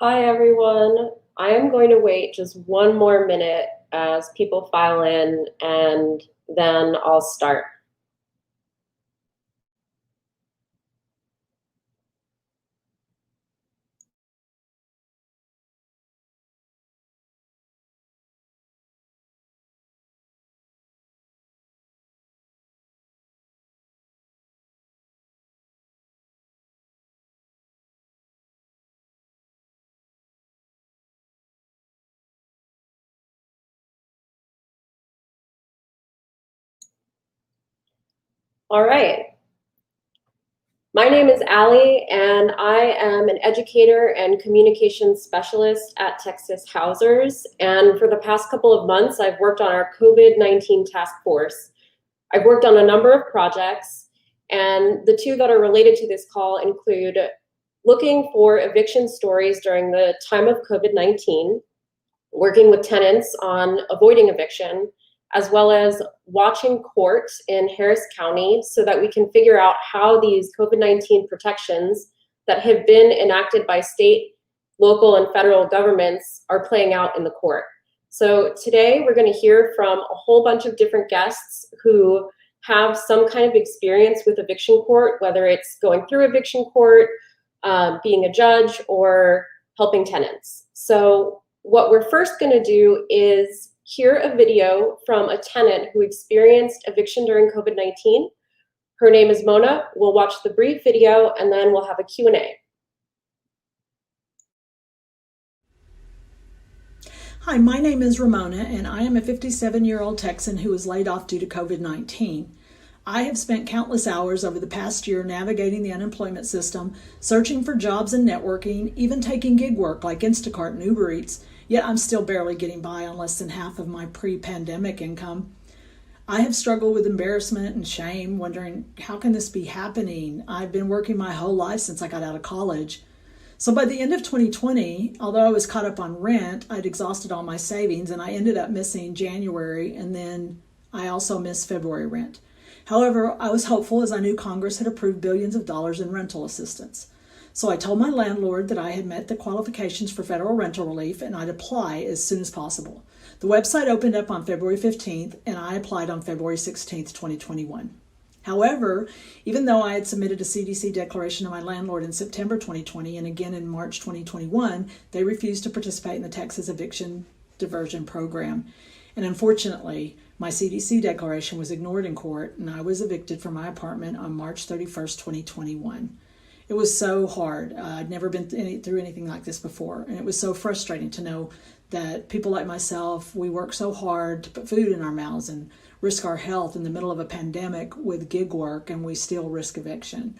Hi, everyone. I am going to wait just one more minute as people file in, and then I'll start. All right. My name is Allie, and I am an educator and communications specialist at Texas Housers. And for the past couple of months, I've worked on our COVID-19 task force. I've worked on a number of projects, and the two that are related to this call include looking for eviction stories during the time of COVID-19, working with tenants on avoiding eviction, as well as watching court in Harris County so that we can figure out how these COVID-19 protections that have been enacted by state, local, and federal governments are playing out in the court. So today we're going to hear from a whole bunch of different guests who have some kind of experience with eviction court, whether it's going through eviction court, being a judge, or helping tenants. So what we're first going to do is hear a video from a tenant who experienced eviction during COVID-19. Her name is Mona. We'll watch the brief video and then we'll have a Q&A. Hi, my name is Ramona, and I am a 57-year-old Texan who was laid off due to COVID-19. I have spent countless hours over the past year navigating the unemployment system, searching for jobs and networking, even taking gig work like Instacart and Uber Eats, yet I'm still barely getting by on less than half of my pre-pandemic income. I have struggled with embarrassment and shame, wondering how can this be happening? I've been working my whole life since I got out of college. So by the end of 2020, although I was caught up on rent, I'd exhausted all my savings and I ended up missing January, and then I also missed February rent. However, I was hopeful as I knew Congress had approved billions of dollars in rental assistance. So I told my landlord that I had met the qualifications for federal rental relief and I'd apply as soon as possible. The website opened up on February 15th and I applied on February 16th, 2021. However, even though I had submitted a CDC declaration to my landlord in September 2020 and again in March 2021, they refused to participate in the Texas Eviction Diversion Program. And unfortunately, my CDC declaration was ignored in court and I was evicted from my apartment on March 31st, 2021. It was so hard. I'd never been through anything like this before. And it was so frustrating to know that people like myself, we work so hard to put food in our mouths and risk our health in the middle of a pandemic with gig work, and we still risk eviction.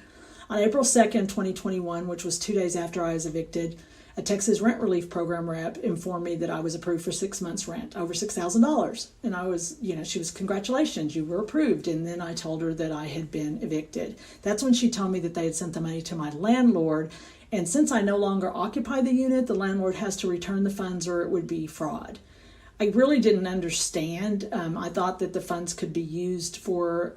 On April 2nd, 2021, which was 2 days after I was evicted, a Texas rent relief program rep informed me that I was approved for 6 months rent, over $6,000. And I was, she was, congratulations, you were approved. And then I told her that I had been evicted. That's when she told me that they had sent the money to my landlord. And since I no longer occupy the unit, the landlord has to return the funds or it would be fraud. I really didn't understand. I thought that the funds could be used for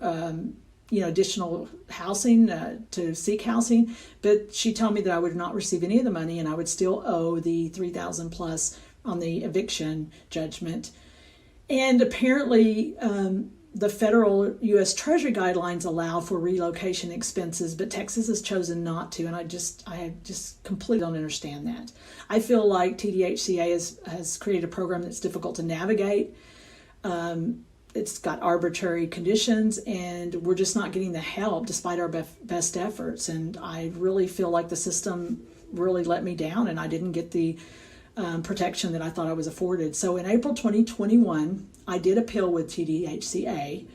additional housing, to seek housing, but she told me that I would not receive any of the money and I would still owe the $3,000 plus on the eviction judgment. And apparently, the federal U.S. Treasury guidelines allow for relocation expenses, but Texas has chosen not to, and I just completely don't understand that. I feel like TDHCA has created a program that's difficult to navigate. It's got arbitrary conditions, and we're just not getting the help despite our best efforts. And I really feel like the system really let me down, and I didn't get the protection that I thought I was afforded. So in April 2021, I did appeal with TDHCA.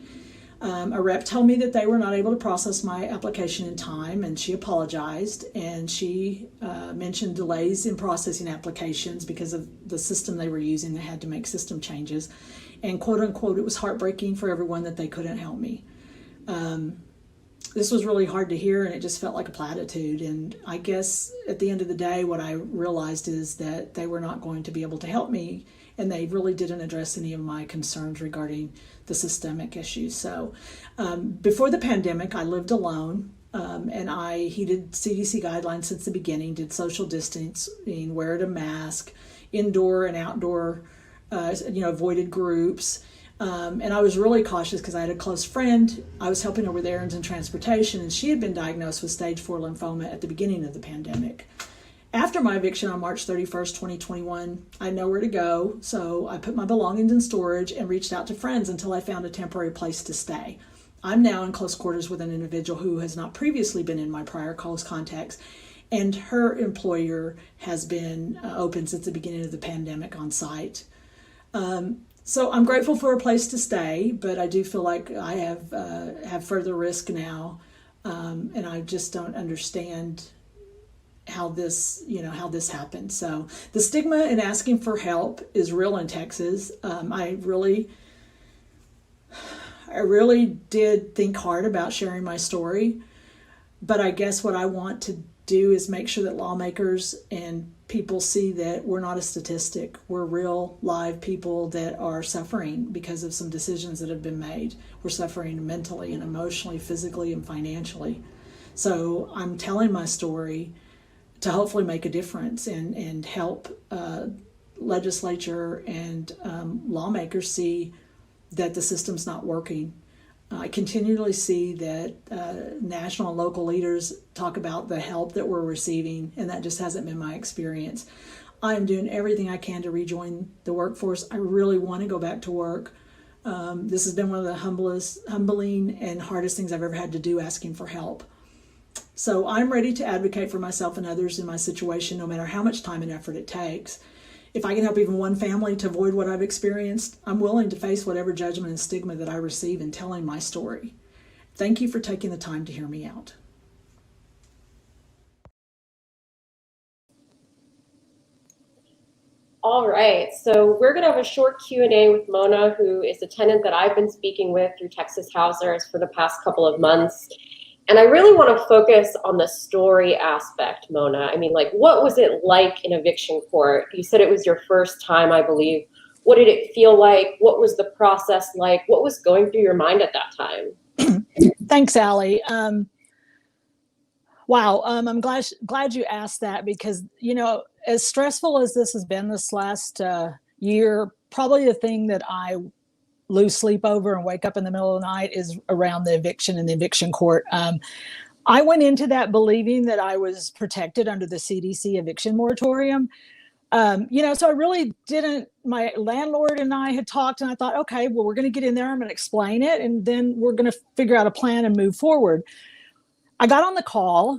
A rep told me that they were not able to process my application in time, and she apologized, and she mentioned delays in processing applications because of the system they were using. They had to make system changes, and quote unquote, it was heartbreaking for everyone that they couldn't help me. This was really hard to hear, and it just felt like a platitude. And I guess at the end of the day, what I realized is that they were not going to be able to help me, and they really didn't address any of my concerns regarding the systemic issues. So before the pandemic, I lived alone. and he did CDC guidelines since the beginning, did social distancing, wear a mask, indoor and outdoor, avoided groups. And I was really cautious because I had a close friend. I was helping her with errands and transportation, and she had been diagnosed with stage 4 lymphoma at the beginning of the pandemic. After my eviction on March 31st, 2021, I had nowhere to go, so I put my belongings in storage and reached out to friends until I found a temporary place to stay. I'm now in close quarters with an individual who has not previously been in my prior close contacts, and her employer has been open since the beginning of the pandemic on site. So I'm grateful for a place to stay, but I do feel like I have further risk now, and I just don't understand how this happened. So the stigma in asking for help is real in Texas. I really did think hard about sharing my story, but I guess what I want to do is make sure that lawmakers and people see that we're not a statistic. We're real live people that are suffering because of some decisions that have been made. We're suffering mentally and emotionally, physically and financially. So I'm telling my story to hopefully make a difference and help legislature and lawmakers see that the system's not working. I continually see that national and local leaders talk about the help that we're receiving, and that just hasn't been my experience. I'm doing everything I can to rejoin the workforce. I really want to go back to work. This has been one of the humbling and hardest things I've ever had to do, asking for help. So I'm ready to advocate for myself and others in my situation, no matter how much time and effort it takes. If I can help even one family to avoid what I've experienced, I'm willing to face whatever judgment and stigma that I receive in telling my story. Thank you for taking the time to hear me out. All right, so we're gonna have a short Q&A with Mona, who is a tenant that I've been speaking with through Texas Housers for the past couple of months. And I really want to focus on the story aspect, Mona. I mean, like, what was it like in eviction court? You said it was your first time, I believe. What did it feel like? What was the process like? What was going through your mind at that time? Thanks, Allie. Wow, I'm glad you asked that, because, as stressful as this has been this last year, probably the thing that I lose sleep over and wake up in the middle of the night is around the eviction and the eviction court. I went into that believing that I was protected under the CDC eviction moratorium. So I really didn't. My landlord and I had talked, and I thought, okay, well, we're going to get in there. I'm going to explain it, and then we're going to figure out a plan and move forward. I got on the call,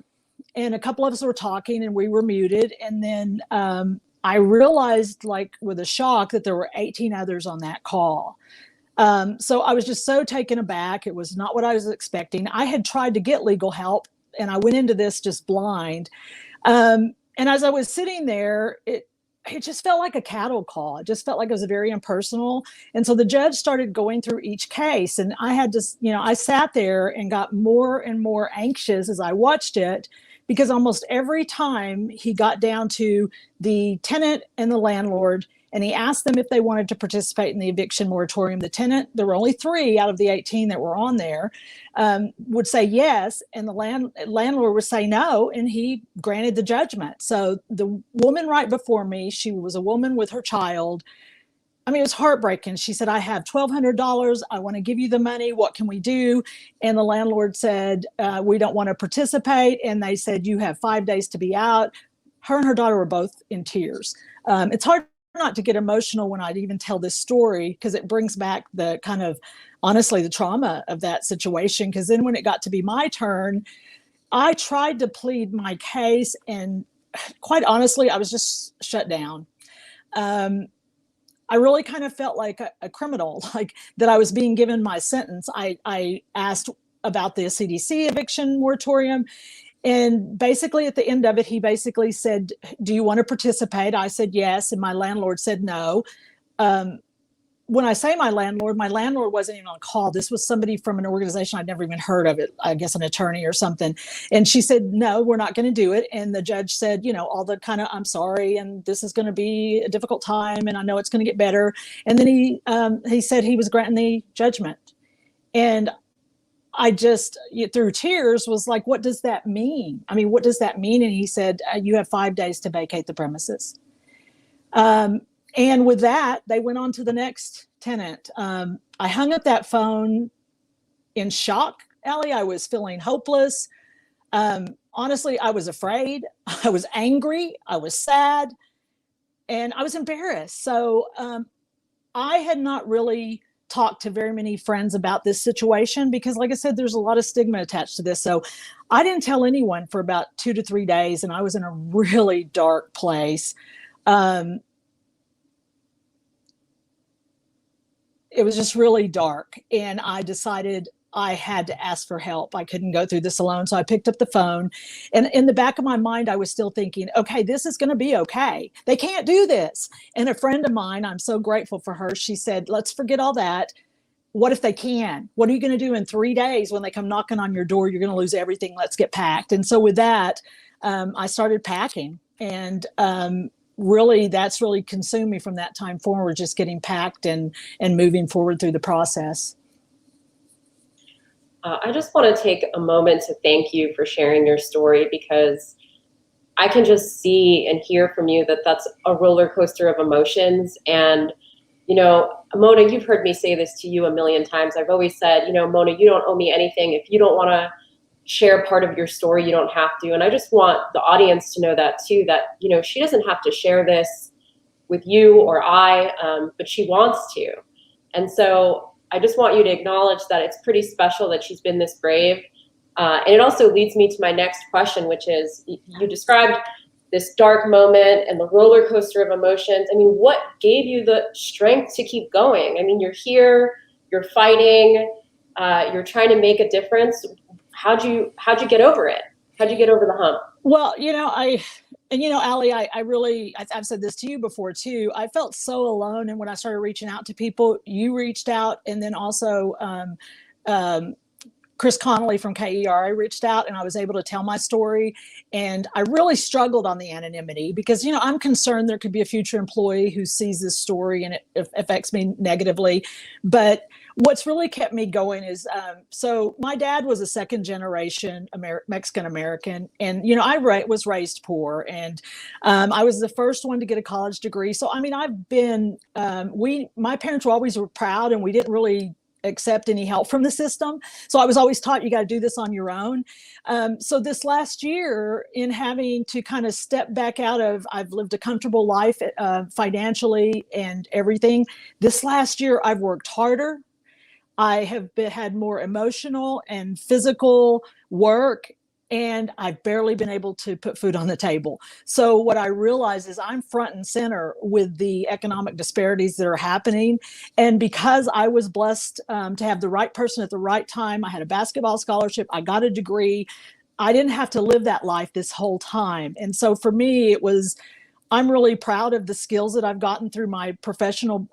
and a couple of us were talking, and we were muted. And then I realized, like with a shock, that there were 18 others on that call. So I was just so taken aback. It was not what I was expecting. I had tried to get legal help, and I went into this just blind. And as I was sitting there, it just felt like a cattle call. It just felt like it was very impersonal. And so the judge started going through each case, and I had to, I sat there and got more and more anxious as I watched it, because almost every time he got down to the tenant and the landlord, and he asked them if they wanted to participate in the eviction moratorium, the tenant, there were only 3 out of the 18 that were on there, would say yes, and the landlord would say no, and he granted the judgment. So the woman right before me, she was a woman with her child. I mean, it was heartbreaking. She said, I have $1,200. I want to give you the money. What can we do? And the landlord said, we don't want to participate. And they said, you have 5 days to be out. Her and her daughter were both in tears. It's hard not to get emotional when I even tell this story, because it brings back the kind of, honestly, the trauma of that situation. Because then when it got to be my turn, I tried to plead my case, and quite honestly, I was just shut down. I really kind of felt like a criminal, like that I was being given my sentence. I asked about the CDC eviction moratorium, and basically at the end of it, he basically said, do you want to participate? I said yes, and my landlord said no. When I say my landlord wasn't even on call. This was somebody from an organization I'd never even heard of, it, I guess an attorney or something. And she said, no, we're not going to do it. And the judge said, all the kind of, I'm sorry, and this is going to be a difficult time, and I know it's going to get better. And then he said he was granting the judgment. And I just, through tears, was like, what does that mean? I mean, what does that mean? And he said, you have 5 days to vacate the premises. And with that, they went on to the next tenant. I hung up that phone in shock, Allie. I was feeling hopeless. Honestly, I was afraid. I was angry. I was sad. And I was embarrassed. So I had not really talked to very many friends about this situation because, like I said, there's a lot of stigma attached to this. So I didn't tell anyone for about 2 to 3 days, and I was in a really dark place. It was just really dark, and I decided I had to ask for help. I couldn't go through this alone. So I picked up the phone, and in the back of my mind, I was still thinking, okay, this is going to be okay. They can't do this. And a friend of mine, I'm so grateful for her, she said, let's forget all that. What if they can? What are you going to do in 3 days when they come knocking on your door? You're going to lose everything. Let's get packed. And so with that, I started packing, and really that's really consumed me from that time forward, just getting packed and moving forward through the process. I just want to take a moment to thank you for sharing your story, because I can just see and hear from you that that's a roller coaster of emotions. And, you know, Mona, you've heard me say this to you a million times. I've always said, you know, Mona, you don't owe me anything. If you don't want to share part of your story, you don't have to. And I just want the audience to know that too, that, you know, she doesn't have to share this with you or I, but she wants to. And so I just want you to acknowledge that it's pretty special that she's been this brave. And it also leads me to my next question, which is, you described this dark moment and the roller coaster of emotions. I mean, what gave you the strength to keep going? I mean, you're here, you're fighting, you're trying to make a difference. How'd you get over it? How'd you get over the hump? Well, Allie, I've said this to you before too. I felt so alone. And when I started reaching out to people, you reached out. And then also, Chris Connolly from KERI reached out, and I was able to tell my story. And I really struggled on the anonymity because, you know, I'm concerned there could be a future employee who sees this story and it affects me negatively. But what's really kept me going is, so my dad was a second generation Mexican American. And, you know, I was raised poor, and I was the first one to get a college degree. So, I mean, I've been, my parents were always proud, and we didn't really accept any help from the system. So I was always taught you got to do this on your own. So this last year, in having to kind of step back out of, I've lived a comfortable life financially and everything. This last year, I've worked harder. I have had more emotional and physical work, and I've barely been able to put food on the table. So what I realize is I'm front and center with the economic disparities that are happening. And because I was blessed to have the right person at the right time, I had a basketball scholarship, I got a degree, I didn't have to live that life this whole time. And so for me, I'm really proud of the skills that I've gotten through my profession.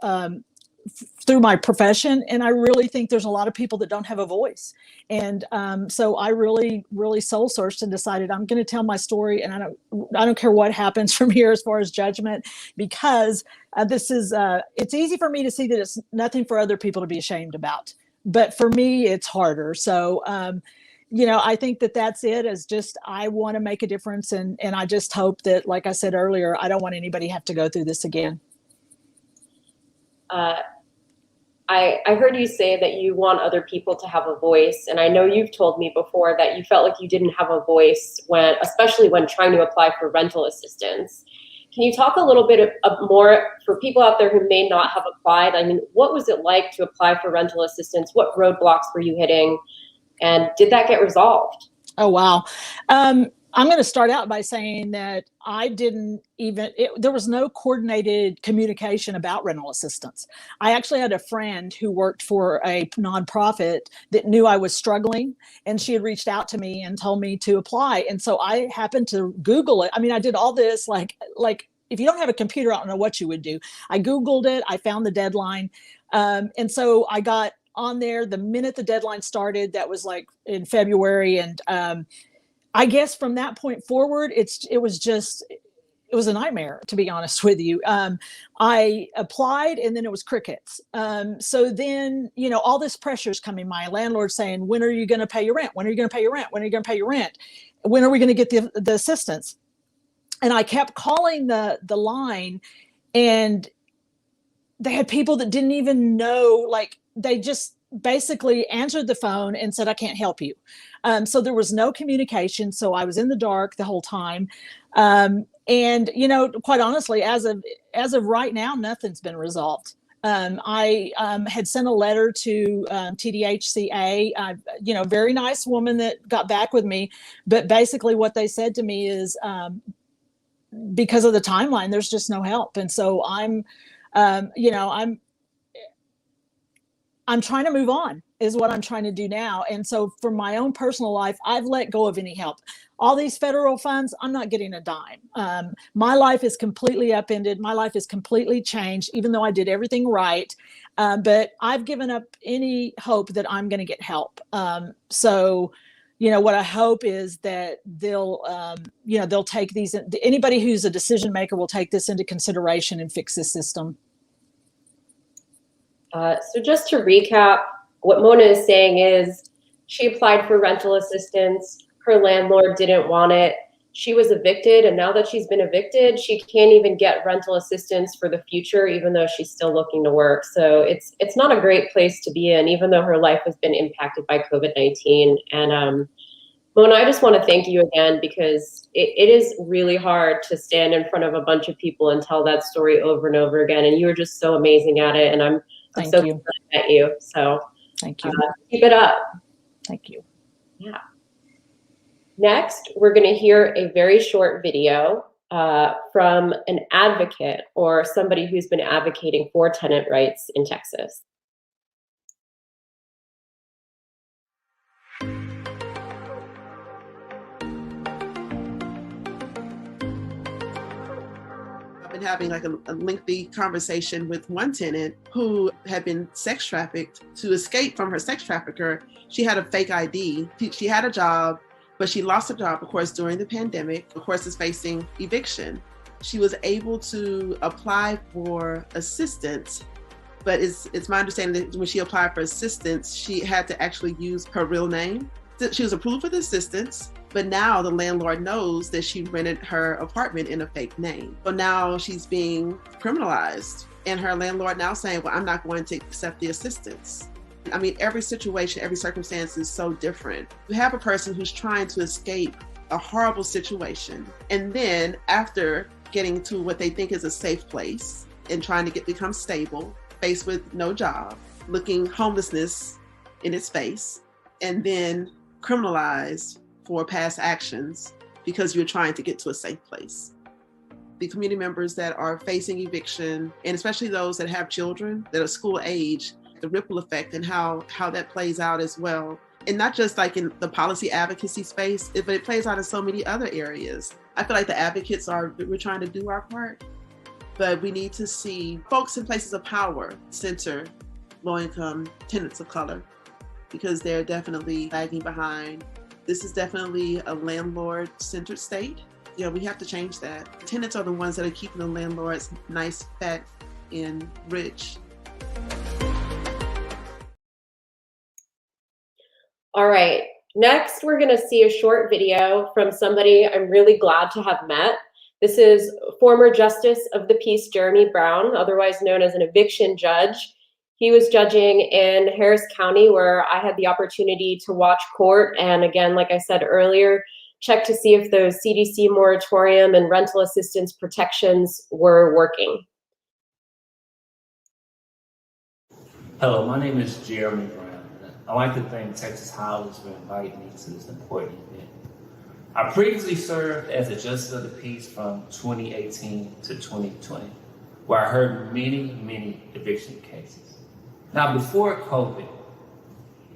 And I really think there's a lot of people that don't have a voice. And so I really, really soul searched and decided I'm going to tell my story, and I don't care what happens from here as far as judgment, because it's easy for me to see that it's nothing for other people to be ashamed about, but for me it's harder. So I think that's it, is just I want to make a difference, and I just hope that, like I said earlier, I don't want anybody to have to go through this again. I heard you say that you want other people to have a voice, and I know you've told me before that you felt like you didn't have a voice especially when trying to apply for rental assistance. Can you talk a little bit more for people out there who may not have applied? I mean, what was it like to apply for rental assistance? What roadblocks were you hitting, and did that get resolved? Oh, wow. I'm going to start out by saying that there was no coordinated communication about rental assistance. I actually had a friend who worked for a nonprofit that knew I was struggling, and she had reached out to me and told me to apply. And so I happened to Google it. I mean, I did all this, like if you don't have a computer, I don't know what you would do. I Googled it. I found the deadline. And so I got on there the minute the deadline started. That was like in February. And I guess from that point forward, it was just it was a nightmare, to be honest with you. I applied and then it was crickets. So then, all this pressure is coming. My landlord saying, when are you going to pay your rent? When are you going to pay your rent? When are you going to pay your rent? When are we going to get the assistance? And I kept calling the line, and they had people that didn't even know, like they just basically answered the phone and said, I can't help you. So there was no communication. So I was in the dark the whole time. And quite honestly, as of right now, nothing's been resolved. I had sent a letter to TDHCA, very nice woman that got back with me. But basically what they said to me is, because of the timeline, there's just no help. And so I'm trying to move on is what I'm trying to do now. And so for my own personal life, I've let go of any help. All these federal funds, I'm not getting a dime. My life is completely upended. My life is completely changed, even though I did everything right. But I've given up any hope that I'm going to get help. So what I hope is that they'll take these, anybody who's a decision maker will take this into consideration and fix this system. So just to recap, what Mona is saying is she applied for rental assistance. Her landlord didn't want it. She was evicted, and now that she's been evicted, she can't even get rental assistance for the future, even though she's still looking to work. So it's not a great place to be in, even though her life has been impacted by COVID-19. And Mona, I just want to thank you again, because it is really hard to stand in front of a bunch of people and tell that story over and over again. And you were just so amazing at it. And I'm so glad I met you. So thank you. Keep it up. Thank you. Yeah. Next, we're going to hear a very short video from an advocate or somebody who's been advocating for tenant rights in Texas. Been having like a lengthy conversation with one tenant who had been sex trafficked. To escape from her sex trafficker, she had a fake ID. She had a job, but she lost her job, of course, during the pandemic. Of course, is facing eviction. She was able to apply for assistance, but it's my understanding that when she applied for assistance, she had to actually use her real name. She was approved for the assistance, but now the landlord knows that she rented her apartment in a fake name. So now she's being criminalized, and her landlord now saying, well, I'm not going to accept the assistance. I mean, every situation, every circumstance is so different. You have a person who's trying to escape a horrible situation, and then after getting to what they think is a safe place and trying to become stable, faced with no job, looking homelessness in its face, and then criminalized for past actions because you're trying to get to a safe place. The community members that are facing eviction, and especially those that have children that are school age, the ripple effect and how that plays out as well. And not just like in the policy advocacy space, but it plays out in so many other areas. I feel like the advocates we're trying to do our part, but we need to see folks in places of power censor low-income tenants of color, because they're definitely lagging behind. This is definitely a landlord-centered state. We have to change that. Tenants are the ones that are keeping the landlords nice, fat, and rich. All right, next we're gonna see a short video from somebody I'm really glad to have met. This is former Justice of the Peace, Jeremy Brown, otherwise known as an eviction judge. He was judging in Harris County, where I had the opportunity to watch court. And again, like I said earlier, check to see if those CDC moratorium and rental assistance protections were working. Hello, my name is Jeremy Brown. I'd like to thank Texas Housers for inviting me to this important event. I previously served as a Justice of the Peace from 2018 to 2020, where I heard many eviction cases. Now, before COVID,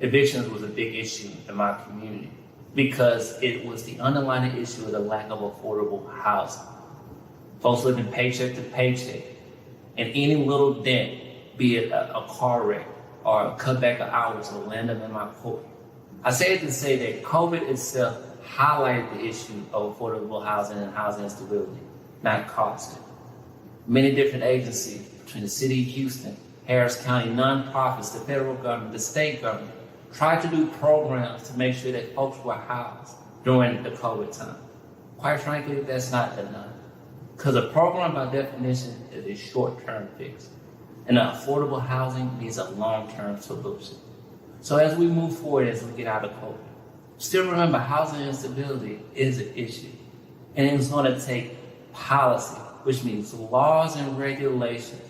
evictions was a big issue in my community because it was the underlying issue of the lack of affordable housing. Folks living paycheck to paycheck, and any little dent, be it a car wreck or a cutback of hours, will land them in my court. I say it to say that COVID itself highlighted the issue of affordable housing and housing instability. not cost it. Many different agencies between the city of Houston, Harris County, nonprofits, the federal government, the state government, tried to do programs to make sure that folks were housed during the COVID time. Quite frankly, that's not enough. Because a program by definition is a short-term fix. And affordable housing needs a long-term solution. So as we move forward, as we get out of COVID, still remember housing instability is an issue. And it's going to take policy, which means laws and regulations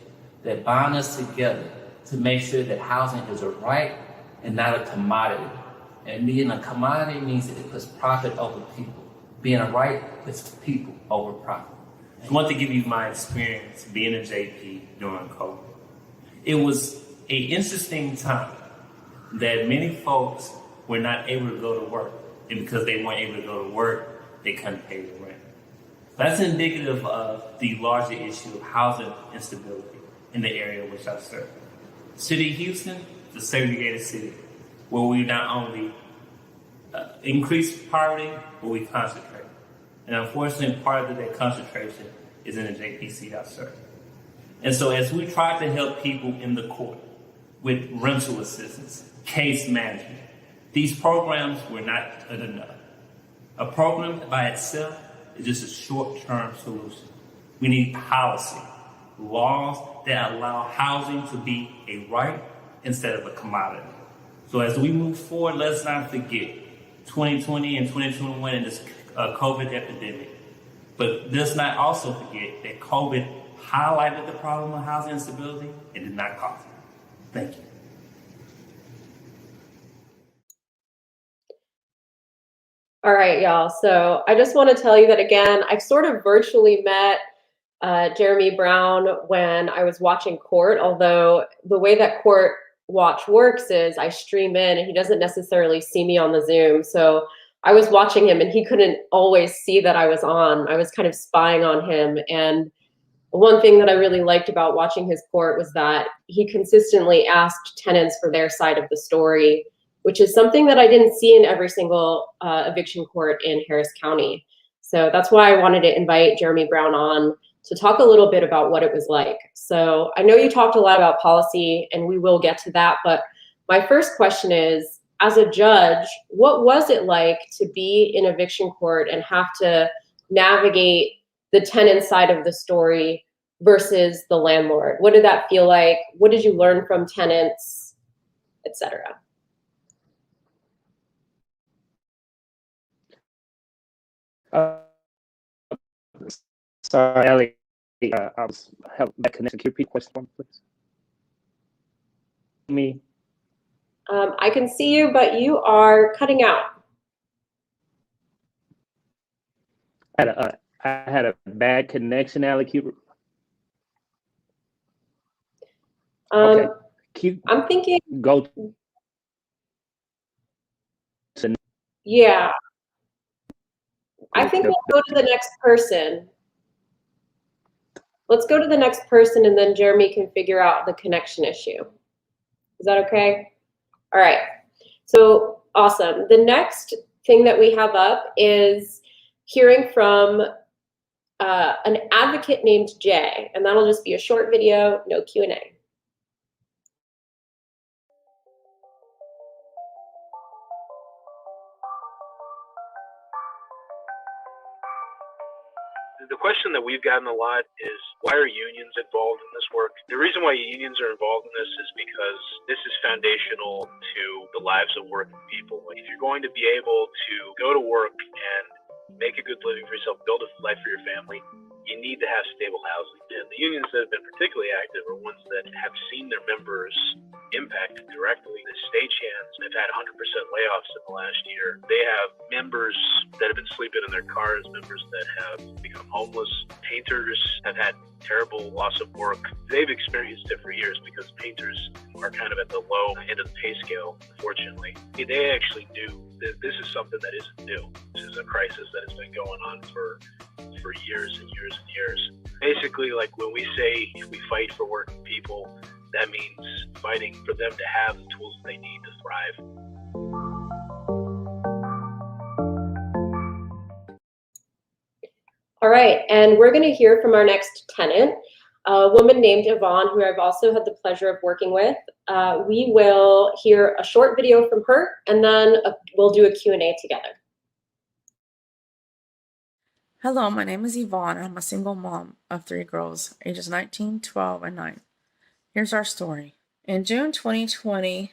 that bind us together to make sure that housing is a right and not a commodity. And being a commodity means that it puts profit over people. Being a right puts people over profit. I want to give you my experience being a JP during COVID. It was an interesting time that many folks were not able to go to work. And because they weren't able to go to work, they couldn't pay the rent. That's indicative of the larger issue of housing instability in the area which I serve. City of Houston, the segregated city, where we not only increase poverty, but we concentrate. And unfortunately, part of that concentration is in the JPC I serve. And so as we try to help people in the court with rental assistance, case management, these programs were not enough. A program by itself is just a short-term solution. We need policy, laws that allow housing to be a right instead of a commodity. So as we move forward, let's not forget 2020 and 2021 and this COVID epidemic. But let's not also forget that COVID highlighted the problem of housing instability and did not cause it. Thank you. All right, y'all. So I just want to tell you that again, I sort of virtually met Jeremy Brown when I was watching court, although the way that court watch works is I stream in and he doesn't necessarily see me on the Zoom. So I was watching him and he couldn't always see that I was on. I was kind of spying on him. And one thing that I really liked about watching his court was that he consistently asked tenants for their side of the story, which is something that I didn't see in every single eviction court in Harris County. So that's why I wanted to invite Jeremy Brown on to talk a little bit about what it was like. So I know you talked a lot about policy and we will get to that, but my first question is, as a judge, what was it like to be in eviction court and have to navigate the tenant side of the story versus the landlord? What did that feel like? What did you learn from tenants, et cetera? Sorry, Ellie. I was having that connection. Can you repeat the question for me, please? Me. I can see you, but you are cutting out. I had a bad connection, Allie. Okay. I'm thinking. Go to. Yeah. I think we'll go to the next person. Let's go to the next person and then Jeremy can figure out the connection issue. Is that okay? All right. So awesome. The next thing that we have up is hearing from an advocate named Jay, and that'll just be a short video, no Q&A. The question that we've gotten a lot is, why are unions involved in this work? The reason why unions are involved in this is because this is foundational to the lives of working people. If you're going to be able to go to work and make a good living for yourself, build a life for your family, you need to have stable housing. And the unions that have been particularly active are ones that have seen their members impacted directly. The stagehands have had 100% layoffs in the last year. They have members that have been sleeping in their cars, members that have become homeless. Painters have had terrible loss of work. They've experienced it for years because painters are kind of at the low end of the pay scale, unfortunately. They actually knew that this is something that isn't new. This is a crisis that has been going on for years and years and years. Basically, like when we say we fight for working people, that means fighting for them to have the tools they need to thrive. All right, and we're going to hear from our next tenant, a woman named Yvonne, who I've also had the pleasure of working with. We will hear a short video from her, and then we'll do a Q&A together. Hello, my name is Yvonne. I'm a single mom of 3 girls, ages 19, 12, and 9. Here's our story. In June 2020,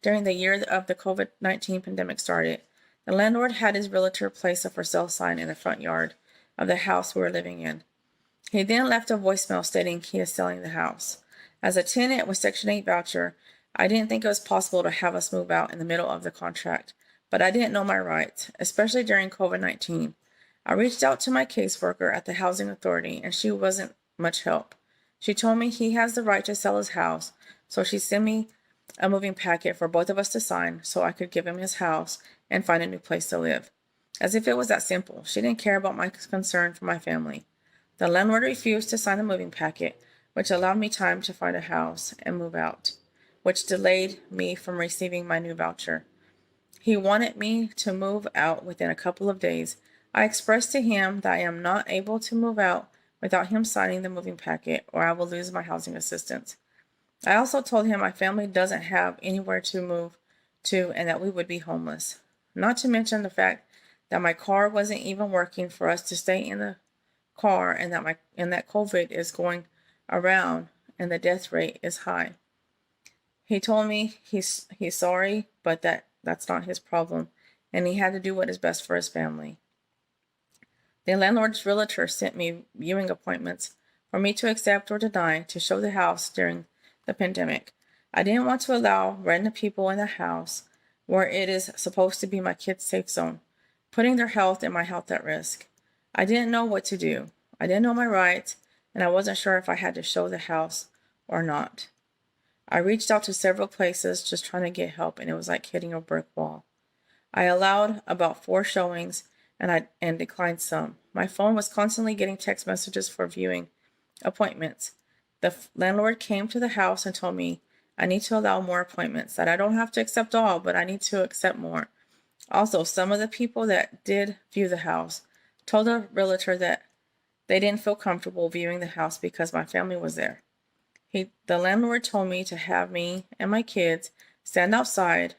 during the year of the COVID-19 pandemic started, the landlord had his realtor place a for sale sign in the front yard of the house we were living in. He then left a voicemail stating he is selling the house. As a tenant with Section 8 voucher, I didn't think it was possible to have us move out in the middle of the contract, but I didn't know my rights, especially during COVID-19. I reached out to my caseworker at the housing authority, and she wasn't much help. She told me he has the right to sell his house, so she sent me a moving packet for both of us to sign so I could give him his house and find a new place to live. As if it was that simple. She didn't care about my concern for my family. The landlord refused to sign the moving packet, which allowed me time to find a house and move out, which delayed me from receiving my new voucher. He wanted me to move out within a couple of days. I expressed to him that I am not able to move out without him signing the moving packet, or I will lose my housing assistance. I also told him my family doesn't have anywhere to move to and that we would be homeless. Not to mention the fact that my car wasn't even working for us to stay in the car, and that COVID is going around and the death rate is high. He told me he's sorry, but that's not his problem, and he had to do what is best for his family. The landlord's realtor sent me viewing appointments for me to accept or deny to show the house during the pandemic. I didn't want to allow random people in the house where it is supposed to be my kids' safe zone, putting their health and my health at risk. I didn't know what to do. I didn't know my rights, and I wasn't sure if I had to show the house or not. I reached out to several places just trying to get help, and it was like hitting a brick wall. I allowed about 4 showings and declined some. My phone was constantly getting text messages for viewing appointments. The landlord came to the house and told me I need to allow more appointments, that I don't have to accept all, but I need to accept more. Also, some of the people that did view the house told the realtor that they didn't feel comfortable viewing the house because my family was there. The landlord told me to have me and my kids stand outside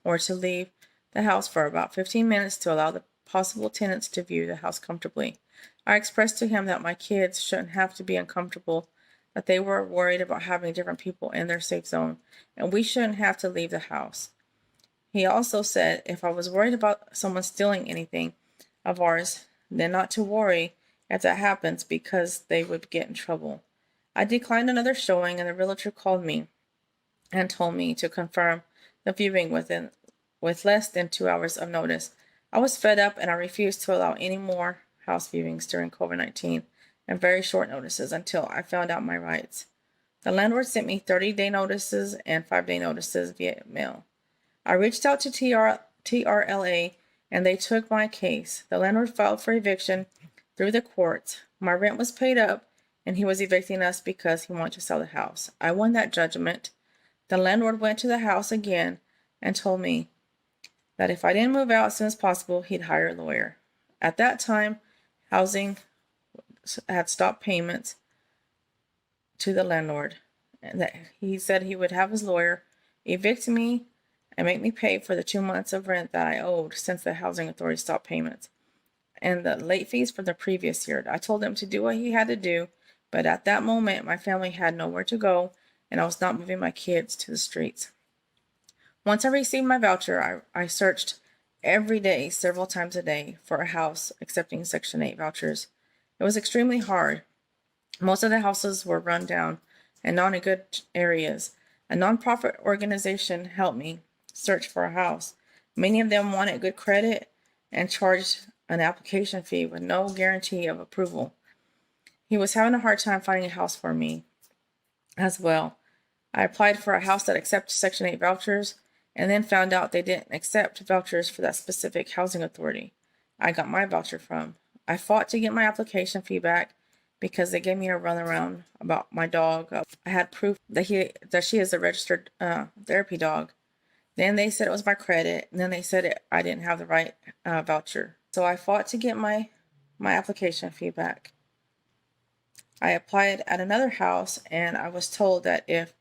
or to leave the house for about 15 minutes to allow the possible tenants to view the house comfortably. I expressed to him that my kids shouldn't have to be uncomfortable, that they were worried about having different people in their safe zone, and we shouldn't have to leave the house. He also said if I was worried about someone stealing anything of ours, then not to worry if that happens because they would get in trouble. I declined another showing, and the realtor called me and told me to confirm the viewing with less than 2 hours of notice. I was fed up, and I refused to allow any more house viewings during COVID-19 and very short notices until I found out my rights. The landlord sent me 30-day notices and 5-day notices via mail. I reached out to TRLA, and they took my case. The landlord filed for eviction through the courts. My rent was paid up, and he was evicting us because he wanted to sell the house. I won that judgment. The landlord went to the house again and told me that if I didn't move out as soon as possible, he'd hire a lawyer. At that time, housing had stopped payments to the landlord, and that he said he would have his lawyer evict me and make me pay for the 2 months of rent that I owed since the housing authority stopped payments and the late fees for the previous year. I told him to do what he had to do, but at that moment, my family had nowhere to go, and I was not moving my kids to the streets. Once I received my voucher, I searched every day, several times a day, for a house accepting Section 8 vouchers. It was extremely hard. Most of the houses were run down and not in good areas. A nonprofit organization helped me search for a house. Many of them wanted good credit and charged an application fee with no guarantee of approval. He was having a hard time finding a house for me as well. I applied for a house that accepted Section 8 vouchers and then found out they didn't accept vouchers for that specific housing authority I got my voucher from. I fought to get my application fee back because they gave me a runaround about my dog. I had proof that she is a registered therapy dog. Then they said it was my credit, and then they said I didn't have the right voucher. So I fought to get my my application feedback. I applied at another house and I was told that if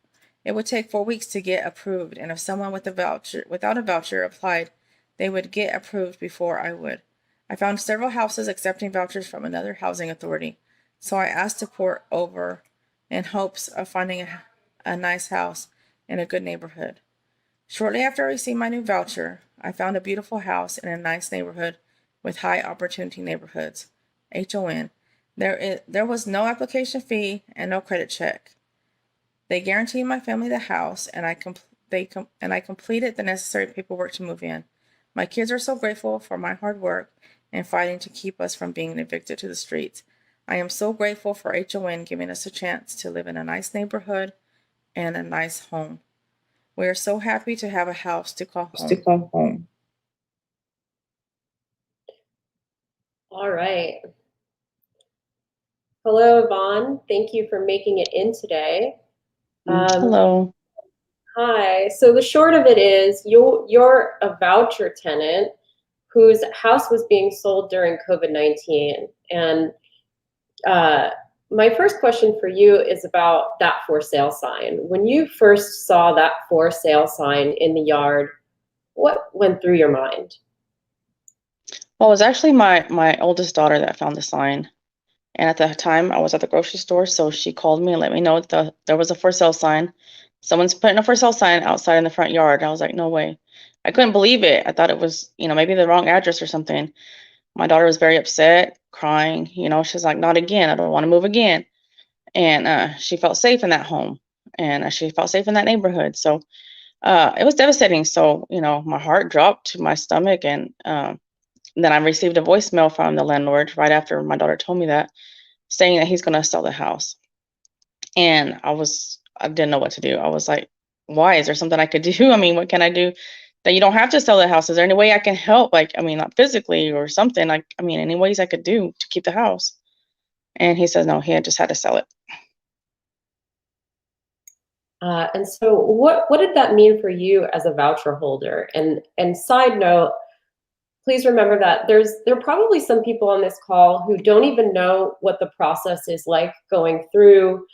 it would take 4 weeks to get approved, and if someone without a voucher applied, they would get approved before I would. I found several houses accepting vouchers from another housing authority, so I asked to port over in hopes of finding a nice house in a good neighborhood. Shortly after I received my new voucher, I found a beautiful house in a nice neighborhood with high opportunity neighborhoods, HON. There was no application fee and no credit check. They guaranteed my family the house, and I completed the necessary paperwork to move in. My kids are so grateful for my hard work and fighting to keep us from being evicted to the streets. I am so grateful for HON giving us a chance to live in a nice neighborhood and a nice home. We are so happy to have a house to call home. All right. Hello, Yvonne. Thank you for making it in today. Hello. Hi. So the short of it is you're a voucher tenant whose house was being sold during COVID-19. And my first question for you is about that for sale sign. When you first saw that for sale sign in the yard, what went through your mind? Well, it was actually my oldest daughter that found the sign. And at the time, I was at the grocery store, so she called me and let me know that there was a for sale sign. Someone's putting a for sale sign outside in the front yard. I was like, no way. I couldn't believe it. I thought it was, maybe the wrong address or something. My daughter was very upset, crying. She's like, not again. I don't want to move again. And she felt safe in that home, and she felt safe in that neighborhood. So it was devastating. So, my heart dropped to my stomach, and then I received a voicemail from the landlord right after my daughter told me that, saying that he's going to sell the house. And I didn't know what to do. I was like, why? Is there something I could do? I mean, what can I do that you don't have to sell the house? Is there any way I can help? Like, not physically or something. Like, any ways I could do to keep the house? And he says, no, he had just had to sell it. And so what did that mean for you as a voucher holder? And side note, please remember that there are probably some people on this call who don't even know what the process is like going through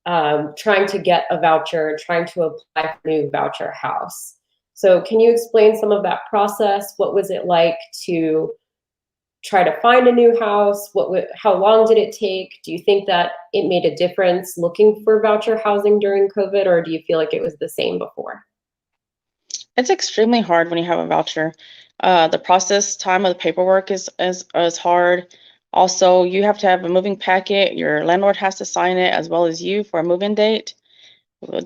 trying to get a voucher, trying to apply for a new voucher house. So can you explain some of that process? What was it like to try to find a new house? How long did it take? Do you think that it made a difference looking for voucher housing during COVID, or do you feel like it was the same before? It's extremely hard when you have a voucher. The process time of the paperwork is hard. Also, you have to have a moving packet. Your landlord has to sign it as well as you for a move-in date.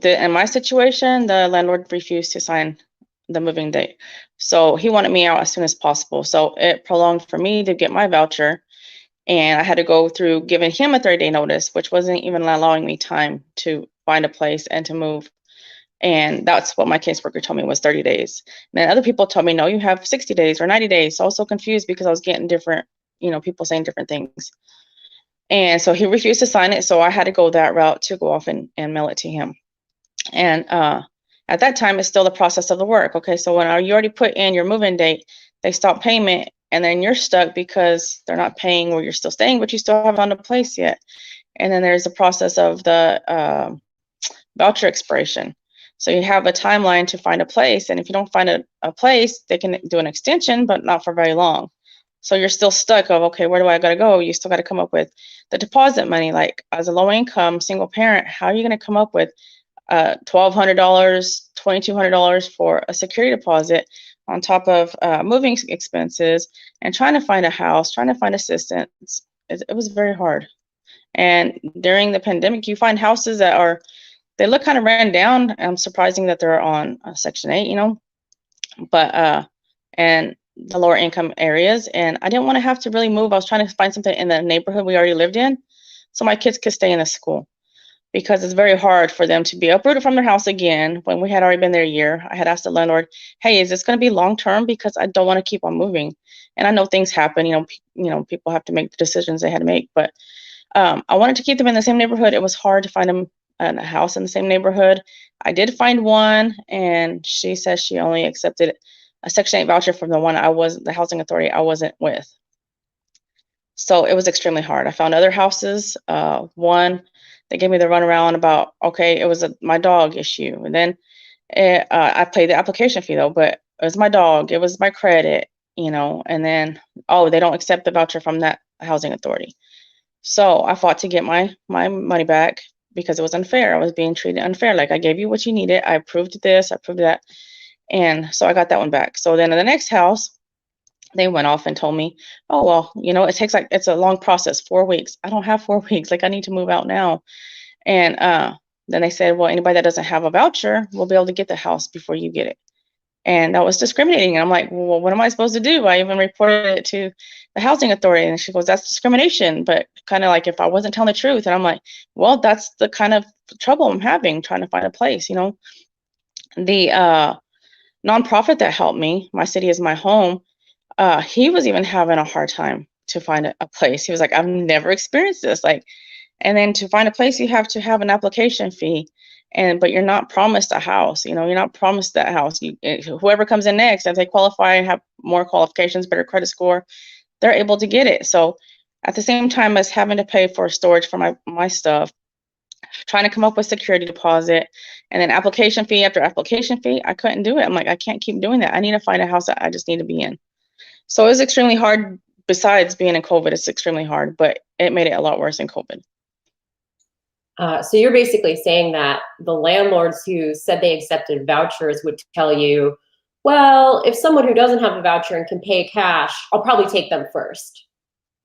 In my situation, the landlord refused to sign the moving date. So he wanted me out as soon as possible. So it prolonged for me to get my voucher. And I had to go through giving him a 30-day notice, which wasn't even allowing me time to find a place and to move. And that's what my caseworker told me was 30 days. And then other people told me, no, you have 60 days or 90 days. So I was so confused because I was getting different, people saying different things. And so he refused to sign it. So I had to go that route to go off and mail it to him. And at that time, it's still the process of the work. Okay, so when you already put in your move-in date, they stop payment, and then you're stuck because they're not paying where you're still staying, but you still haven't found a place yet. And then there's the process of the voucher expiration. So you have a timeline to find a place, and if you don't find a place, they can do an extension, but not for very long. So you're still stuck of, okay, where do I gotta go? You still gotta come up with the deposit money. Like, as a low income single parent, how are you gonna come up with $1,200, $2,200 for a security deposit on top of moving expenses and trying to find a house, trying to find assistance? It was very hard. And during the pandemic, you find houses that they look kind of ran down. I'm surprising that they're on Section 8, but and the lower income areas. And I didn't want to have to really move. I was trying to find something in the neighborhood we already lived in, so my kids could stay in the school, because it's very hard for them to be uprooted from their house again when we had already been there a year. I had asked the landlord, hey, is this going to be long term? Because I don't want to keep on moving. And I know things happen, people have to make the decisions they had to make, but I wanted to keep them in the same neighborhood. It was hard to find them a house in the same neighborhood. I did find one, and she says she only accepted a Section 8 voucher from the housing authority I wasn't with. So it was extremely hard. I found other houses. One, they gave me the runaround about, okay, it was my dog issue. And then I paid the application fee though, but it was my dog, it was my credit, and then, oh, they don't accept the voucher from that housing authority. So I fought to get my money back because it was unfair. I was being treated unfair. Like, I gave you what you needed. I approved this, I approved that. And so I got that one back. So then in the next house, they went off and told me, oh, well, it takes it's a long process, 4 weeks. I don't have 4 weeks. Like, I need to move out now. And then they said, well, anybody that doesn't have a voucher will be able to get the house before you get it. And that was discriminating. And I'm like, well, what am I supposed to do? I even reported it to the housing authority. And she goes, that's discrimination. But kind of like if I wasn't telling the truth. And I'm like, well, that's the kind of trouble I'm having trying to find a place. The nonprofit that helped me, My City is My Home, he was even having a hard time to find a place. He was like, I've never experienced this. And then to find a place, you have to have an application fee. But you're not promised a house, you're not promised that house. Whoever comes in next, if they qualify and have more qualifications, better credit score, they're able to get it. So at the same time as having to pay for storage for my stuff, trying to come up with security deposit, and then application fee after application fee, I couldn't do it. I'm like, I can't keep doing that. I need to find a house that I just need to be in. So it was extremely hard. Besides being in COVID, it's extremely hard, but it made it a lot worse in COVID. So you're basically saying that the landlords who said they accepted vouchers would tell you, well, if someone who doesn't have a voucher and can pay cash, I'll probably take them first.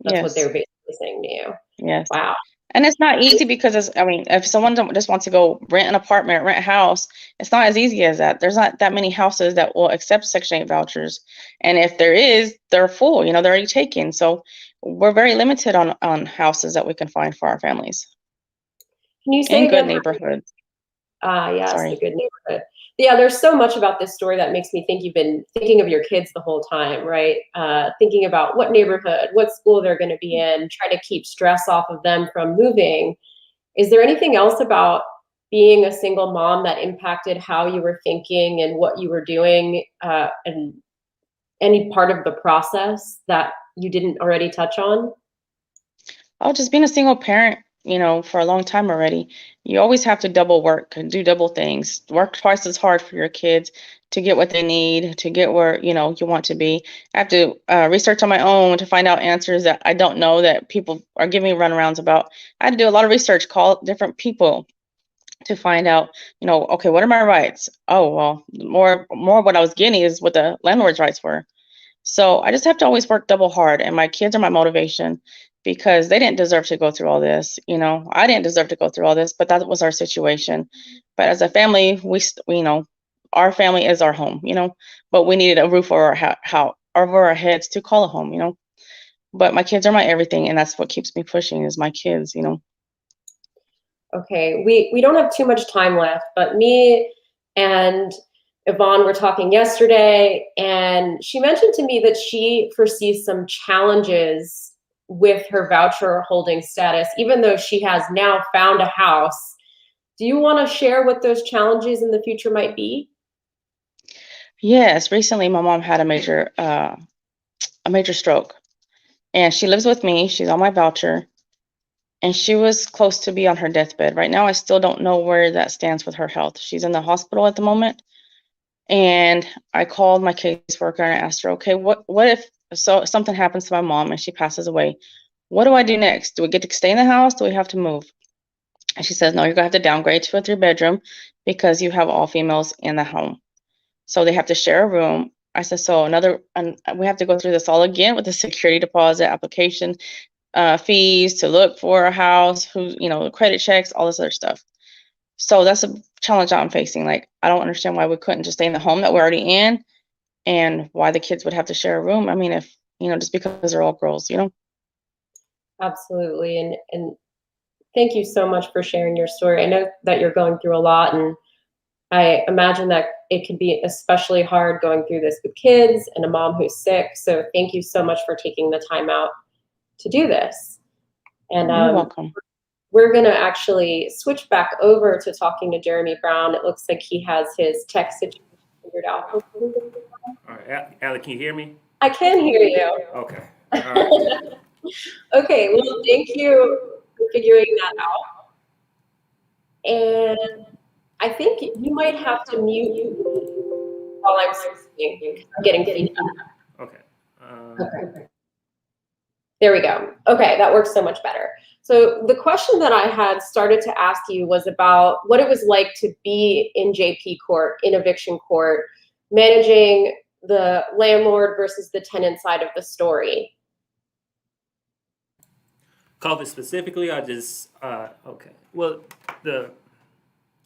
That's what they're basically saying to you. Yes. Wow. And it's not easy because if someone just wants to go rent an apartment, rent a house, it's not as easy as that. There's not that many houses that will accept Section 8 vouchers. And if there is, they're full, they're already taken. So we're very limited on houses that we can find for our families. Can you say in good neighborhoods? Yes, Sorry. the good neighborhood. Yeah, there's so much about this story that makes me think you've been thinking of your kids the whole time, right? Thinking about what neighborhood, what school they're going to be in, try to keep stress off of them from moving. Is there anything else about being a single mom that impacted how you were thinking and what you were doing, and any part of the process that you didn't already touch on? Oh, just being a single parent, for a long time already, you always have to double work and do double things, work twice as hard for your kids to get what they need, to get where, you want to be. I have to research on my own to find out answers that I don't know that people are giving me runarounds about. I had to do a lot of research, call different people to find out, okay, what are my rights? Oh, well, more what I was getting is what the landlord's rights were. So I just have to always work double hard, and my kids are my motivation because they didn't deserve to go through all this. I didn't deserve to go through all this, but that was our situation. But as a family, we our family is our home, but we needed a roof over our heads to call a home, but my kids are my everything. And that's what keeps me pushing is my kids, Okay, we don't have too much time left, but me and Yvonne were talking yesterday, and she mentioned to me that she foresees some challenges with her voucher holding status, even though she has now found a house. Do you want to share what those challenges in the future might be? Yes, recently my mom had a major stroke, and she lives with me. She's on my voucher, and she was close to be on her deathbed. Right now, I still don't know where that stands with her health. She's in the hospital at the moment. And I called my caseworker and I asked her, okay, what if something happens to my mom and she passes away? What do I do next? Do we get to stay in the house? Do we have to move? And she says, no, you're gonna have to downgrade to a 3-bedroom because you have all females in the home. So they have to share a room. I said, and we have to go through this all again with the security deposit application, fees to look for a house, credit checks, all this other stuff. So that's a challenge I'm facing. Like, I don't understand why we couldn't just stay in the home that we're already in, and why the kids would have to share a room. I mean, if, just because they're all girls, Absolutely. And thank you so much for sharing your story. I know that you're going through a lot, and I imagine that it can be especially hard going through this with kids and a mom who's sick. So thank you so much for taking the time out to do this. And you're welcome. We're going to actually switch back over to talking to Jeremy Brown. It looks like he has his tech situation figured out. All right, Allie, can you hear me? I can hear you. Okay. All right. Okay, well, thank you for figuring that out. And I think you might have to mute while I'm speaking because I'm getting feedback. Okay. Okay. There we go. Okay, that works so much better. So the question that I had started to ask you was about what it was like to be in JP court, in eviction court, managing the landlord versus the tenant side of the story. COVID specifically, I just okay. Well, the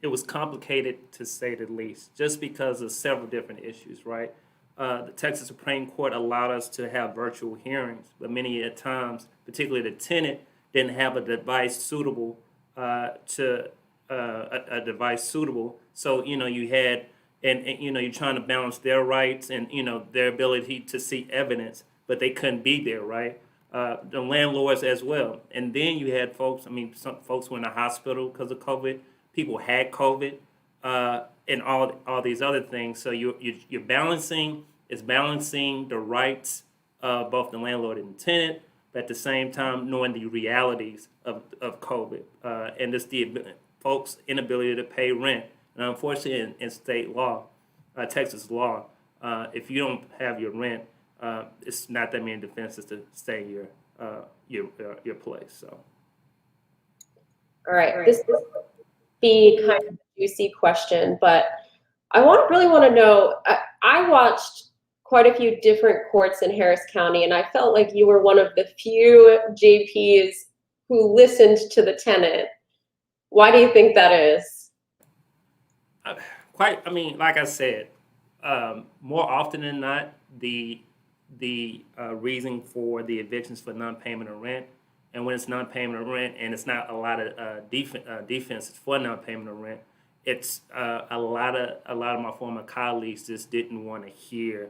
it was complicated to say the least, just because of several different issues, right? The Texas Supreme Court allowed us to have virtual hearings, but many at times, particularly the tenant, didn't have a device suitable to a device suitable. So you had, and you're trying to balance their rights and their ability to see evidence, but they couldn't be there, right? The landlords as well, and then you had folks. I mean, some folks were in the hospital because of COVID. People had COVID, and all these other things. So you're balancing the rights of both the landlord and the tenant, but at the same time knowing the realities of COVID, and just the folks' inability to pay rent. And unfortunately, in state law, Texas law, if you don't have your rent, it's not that many defenses to stay in your place. So. All right, this will be kind of a juicy question, but really want to know, I watched quite a few different courts in Harris County, and I felt like you were one of the few JPs who listened to the tenant. Why do you think that is? I mean, like I said, more often than not, the reason for the evictions for non-payment of rent, and when it's non-payment of rent, and it's not a lot of defenses for non-payment of rent, it's a lot of my former colleagues just didn't want to hear,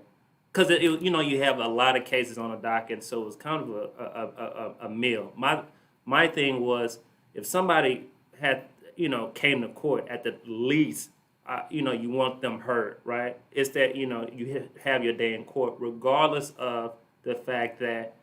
because you have a lot of cases on the docket, so it was kind of a meal. My thing was, if somebody had came to court, at the least you want them heard, right? It's that you have your day in court, regardless of the fact that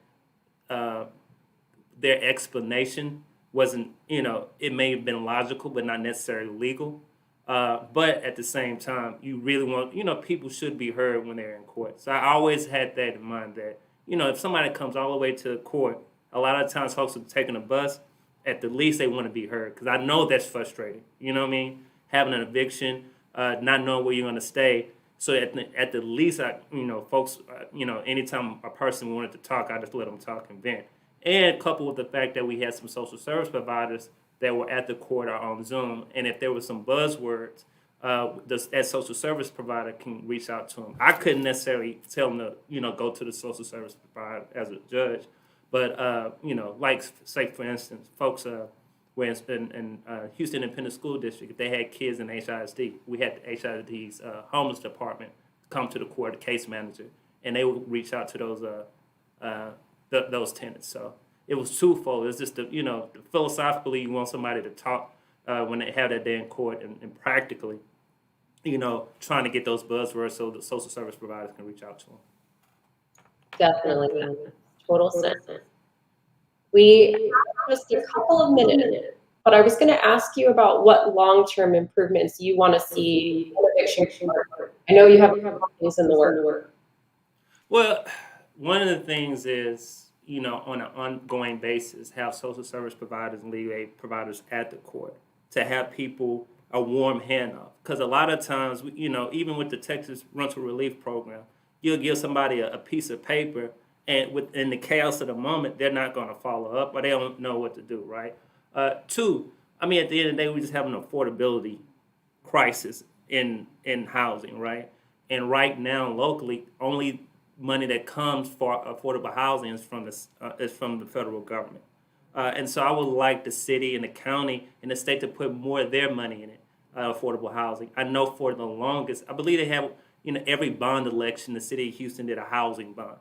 their explanation wasn't, it may have been logical, but not necessarily legal. But at the same time, you really want, people should be heard when they're in court. So I always had that in mind that, if somebody comes all the way to court, a lot of times folks are taking a bus, at the least they want to be heard. Because I know that's frustrating. You know what I mean? Having an eviction, not knowing where you're going to stay. So at the least, folks, anytime a person wanted to talk, I just let them talk and vent. And coupled with the fact that we had some social service providers that were at the court or on Zoom, and if there were some buzzwords, that social service provider can reach out to them. I couldn't necessarily tell them to, go to the social service provider as a judge, but like say for instance, folks were in Houston Independent School District, if they had kids in HISD, we had the HISD's homeless department come to the court, the case manager, and they would reach out to those tenants. So it was twofold. It's just philosophically, you want somebody to talk when they have that day in court, and practically, trying to get those buzzwords so the social service providers can reach out to them. Definitely. Total sense. We have just a couple of minutes, but I was going to ask you about what long-term improvements you want to see in eviction court. I know you have things in the work. Well, one of the things is, on an ongoing basis, have social service providers and legal aid providers at the court to have people a warm handoff. Because a lot of times, even with the Texas Rental Relief Program, you'll give somebody a piece of paper, and within the chaos of the moment, they're not going to follow up, or they don't know what to do, right? Two, at the end of the day, we just have an affordability crisis in housing, right? And right now, locally, only money that comes for affordable housing is from the federal government. And so I would like the city and the county and the state to put more of their money in it, affordable housing. I know for the longest, I believe they have, every bond election, the city of Houston did a housing bond.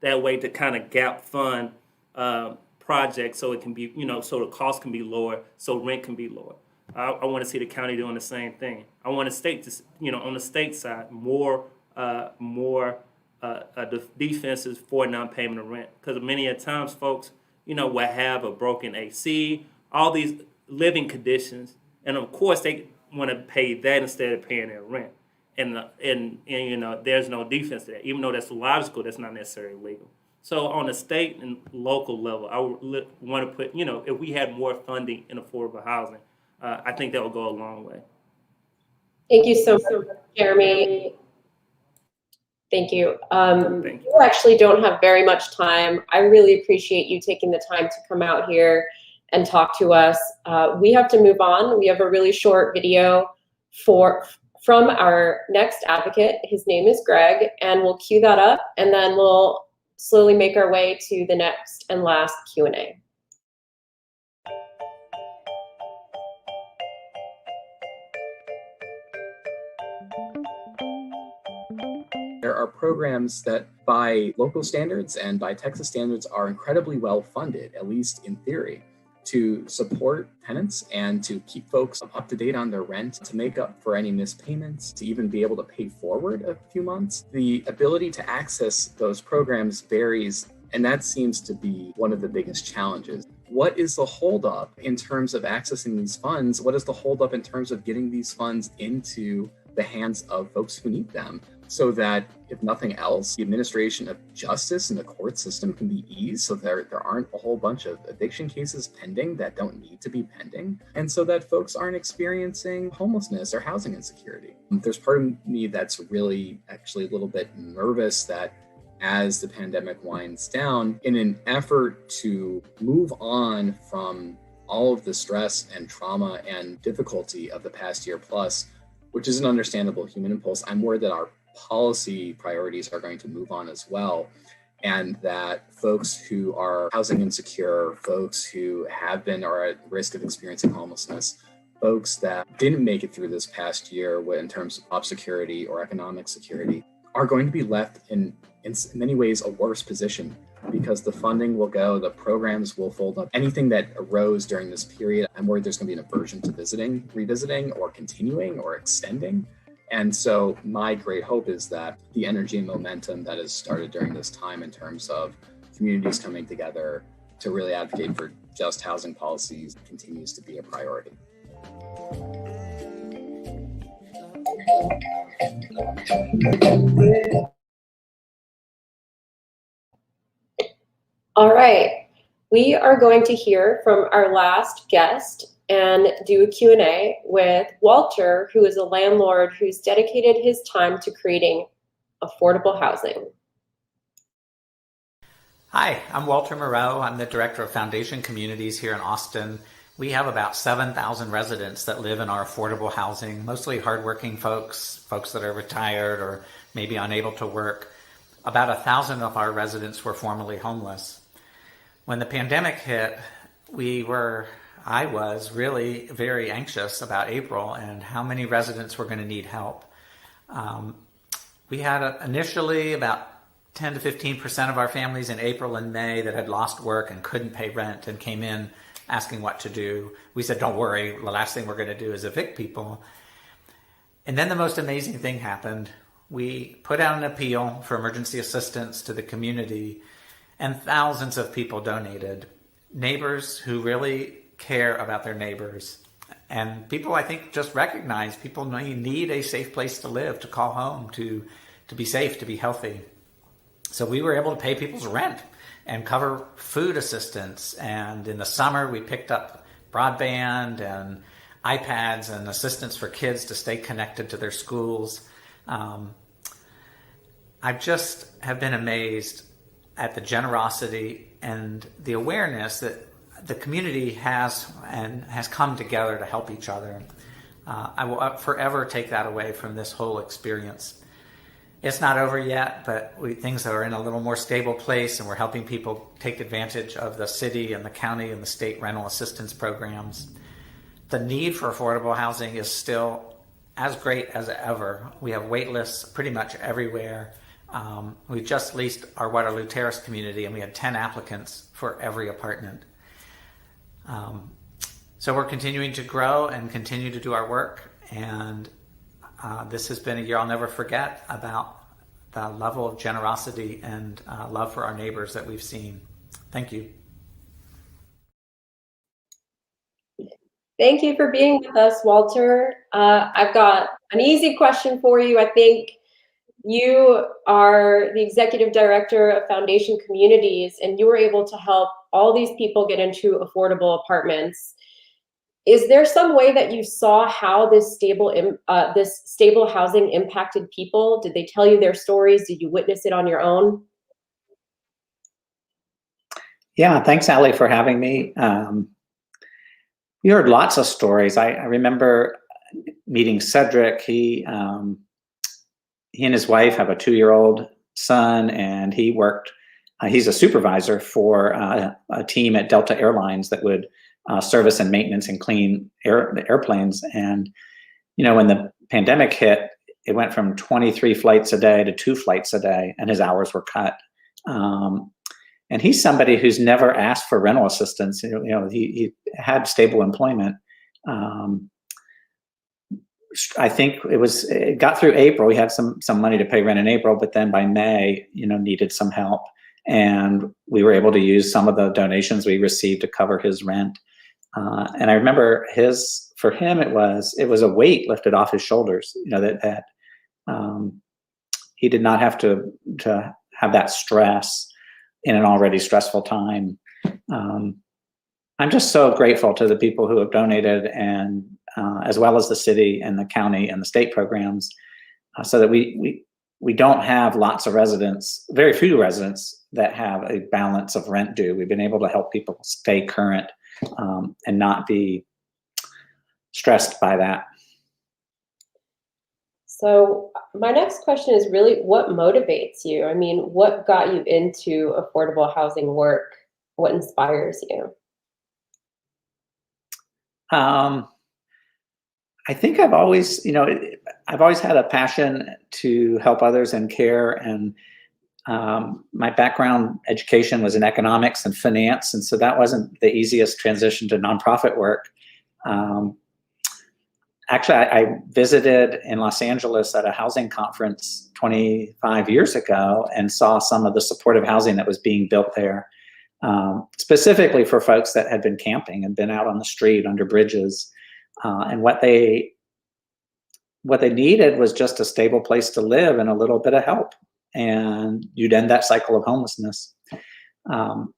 That way to kind of gap fund projects so it can be, so the cost can be lower, so rent can be lower. I want to see the county doing the same thing. I want the state to, on the state side, more defenses for non-payment of rent. Because many a times, folks, will have a broken AC, all these living conditions, and of course they want to pay that instead of paying their rent. And there's no defense to that. Even though that's logical, that's not necessarily legal. So on a state and local level, I would want to put, if we had more funding in affordable housing, I think that would go a long way. Thank you so much, Jeremy. Thank you. Thank you. We actually don't have very much time. I really appreciate you taking the time to come out here and talk to us. We have to move on. We have a really short video from our next advocate. His name is Greg, and we'll cue that up, and then we'll slowly make our way to the next and last Q&A. There are programs that by local standards and by Texas standards are incredibly well funded, at least in theory, to support tenants and to keep folks up to date on their rent, to make up for any missed payments, to even be able to pay forward a few months. The ability to access those programs varies, and that seems to be one of the biggest challenges. What is the holdup in terms of accessing these funds? What is the holdup in terms of getting these funds into the hands of folks who need them, so that, if nothing else, the administration of justice and the court system can be eased, so there aren't a whole bunch of eviction cases pending that don't need to be pending, and so that folks aren't experiencing homelessness or housing insecurity. There's part of me that's really actually a little bit nervous that as the pandemic winds down, in an effort to move on from all of the stress and trauma and difficulty of the past year plus, which is an understandable human impulse, I'm worried that our policy priorities are going to move on as well, and that folks who are housing insecure, folks who have been or are at risk of experiencing homelessness, folks that didn't make it through this past year in terms of job security or economic security, are going to be left in many ways a worse position, because the funding will go, the programs will fold up. Anything that arose during this period, I'm worried there's going to be an aversion to revisiting, or continuing, or extending. And so my great hope is that the energy and momentum that has started during this time in terms of communities coming together to really advocate for just housing policies continues to be a priority. All right, we are going to hear from our last guest and do a Q&A with Walter, who is a landlord who's dedicated his time to creating affordable housing. Hi, I'm Walter Moreau. I'm the Director of Foundation Communities here in Austin. We have about 7,000 residents that live in our affordable housing, mostly hardworking folks that are retired or maybe unable to work. About 1,000 of our residents were formerly homeless. When the pandemic hit, I was really very anxious about April and how many residents were going to need help. We had initially about 10 to 15% of our families in April and May that had lost work and couldn't pay rent and came in asking what to do. We said, don't worry, the last thing we're going to do is evict people. And then the most amazing thing happened. We put out an appeal for emergency assistance to the community, and thousands of people donated. Neighbors who really care about their neighbors. And people, I think, just recognize people need a safe place to live, to call home, to be safe, to be healthy. So we were able to pay people's rent and cover food assistance. And in the summer, we picked up broadband and iPads and assistance for kids to stay connected to their schools. I just have been amazed at the generosity and the awareness that the community has come together to help each other. I will forever take that away from this whole experience. It's not over yet, but things are in a little more stable place, and we're helping people take advantage of the city and the county and the state rental assistance programs. The need for affordable housing is still as great as ever. We have wait lists pretty much everywhere. We just leased our Waterloo Terrace community, and we had 10 applicants for every apartment. So we're continuing to grow and continue to do our work, and this has been a year I'll never forget about the level of generosity and love for our neighbors that we've seen. Thank you. Thank you for being with us, Walter. I've got an easy question for you. I think you are the executive director of Foundation Communities, and you were able to help all these people get into affordable apartments. Is there some way that you saw how this stable housing impacted people? Did they tell you their stories? Did you witness it on your own? Yeah, thanks, Allie, for having me. You heard lots of stories. I remember meeting Cedric. He and his wife have a 2-year-old son, and he worked. He's a supervisor for a team at Delta Airlines that would service and maintenance and clean airplanes. And when the pandemic hit, it went from 23 flights a day to 2 flights a day, and his hours were cut. And he's somebody who's never asked for rental assistance. He had stable employment. I think it got through April. We had some money to pay rent in April, but then by May, needed some help. And we were able to use some of the donations we received to cover his rent. And I remember for him, it was a weight lifted off his shoulders, that he did not have to have that stress in an already stressful time. I'm just so grateful to the people who have donated, and as well as the city and the county and the state programs, so that we don't have lots of residents, very few residents that have a balance of rent due. We've been able to help people stay current and not be stressed by that. So my next question is really, what motivates you? I mean, what got you into affordable housing work? What inspires you? I think I've always had a passion to help others and care. And my background education was in economics and finance. And so that wasn't the easiest transition to nonprofit work. Actually, I visited in Los Angeles at a housing conference 25 years ago and saw some of the supportive housing that was being built there, specifically for folks that had been camping and been out on the street under bridges. And what they needed was just a stable place to live and a little bit of help. And you'd end that cycle of homelessness. When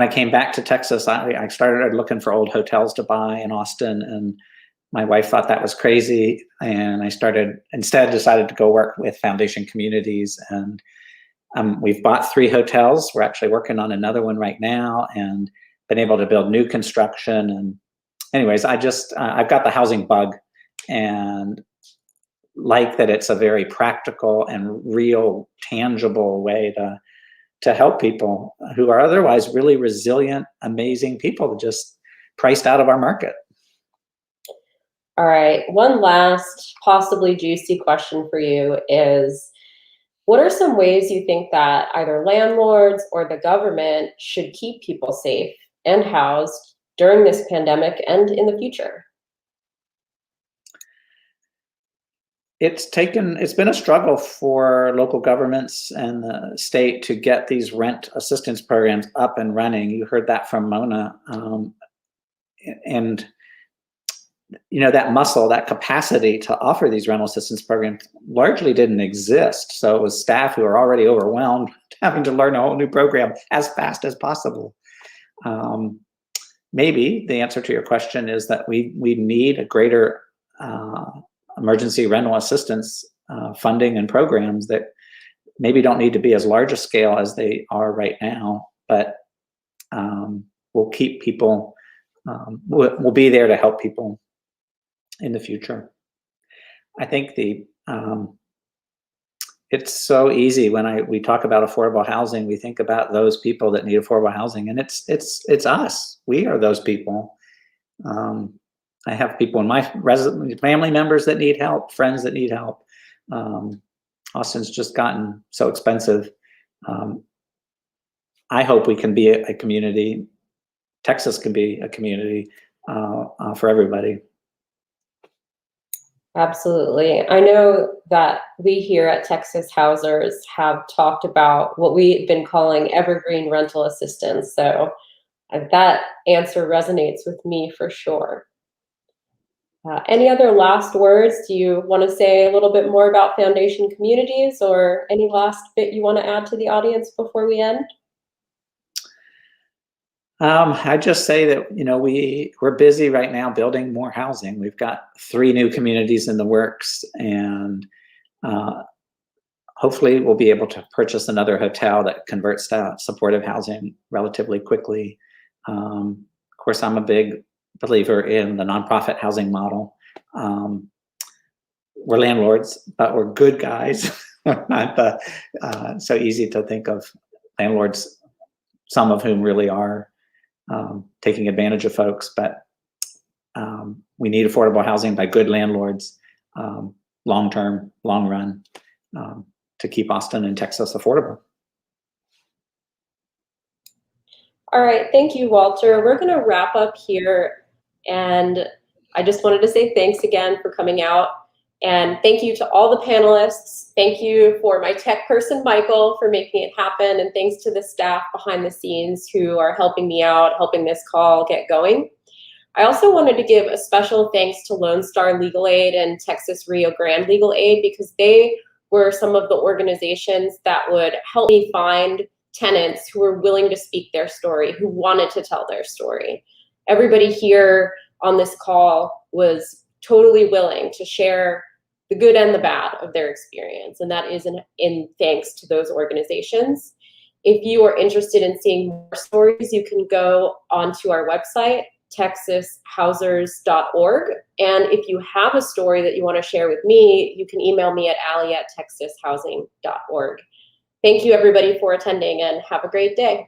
I came back to Texas, I started looking for old hotels to buy in Austin, and my wife thought that was crazy, and I decided to go work with Foundation Communities, and we've bought 3 hotels. We're actually working on another one right now, and been able to build new construction. And anyways, I've got the housing bug, and like that it's a very practical and real, tangible way to help people who are otherwise really resilient, amazing people, just priced out of our market. All right, one last possibly juicy question for you is, what are some ways you think that either landlords or the government should keep people safe and housed during this pandemic and in the future? It's been a struggle for local governments and the state to get these rent assistance programs up and running. You heard that from Mona. And that muscle, that capacity to offer these rental assistance programs largely didn't exist. So it was staff who are already overwhelmed having to learn a whole new program as fast as possible. Maybe the answer to your question is that we need a greater emergency rental assistance funding and programs that maybe don't need to be as large a scale as they are right now, but will keep people, will be there to help people in the future. I think it's so easy when we talk about affordable housing, we think about those people that need affordable housing, and it's us. We are those people. I have people in my family members that need help, friends that need help. Austin's just gotten so expensive. I hope we can be a community. Texas can be a community for everybody. Absolutely. I know that we here at Texas Housers have talked about what we've been calling evergreen rental assistance. So That answer resonates with me for sure. Any other last words? Do you want to say a little bit more about Foundation Communities, or any last bit you want to add to the audience before we end? I just say that, we're busy right now building more housing. We've got 3 new communities in the works, and hopefully we'll be able to purchase another hotel that converts to supportive housing relatively quickly. Of course, I'm a big believer in the nonprofit housing model. We're landlords, but we're good guys. Not so easy to think of landlords, some of whom really are taking advantage of folks, but we need affordable housing by good landlords, long-term, long run, to keep Austin and Texas affordable. All right, thank you, Walter. We're going to wrap up here, and I just wanted to say thanks again for coming out, and thank you to all the panelists. Thank you for my tech person, Michael, for making it happen, and thanks to the staff behind the scenes who are helping me out, helping this call get going. I also wanted to give a special thanks to Lone Star Legal Aid and Texas Rio Grande Legal Aid, because they were some of the organizations that would help me find tenants who were willing to speak their story, who wanted to tell their story. Everybody here on this call was totally willing to share the good and the bad of their experience, and that is in thanks to those organizations. If you are interested in seeing more stories, you can go onto our website, texashousers.org. And if you have a story that you want to share with me, you can email me at ally@texashousing.org. Thank you, everybody, for attending, and have a great day.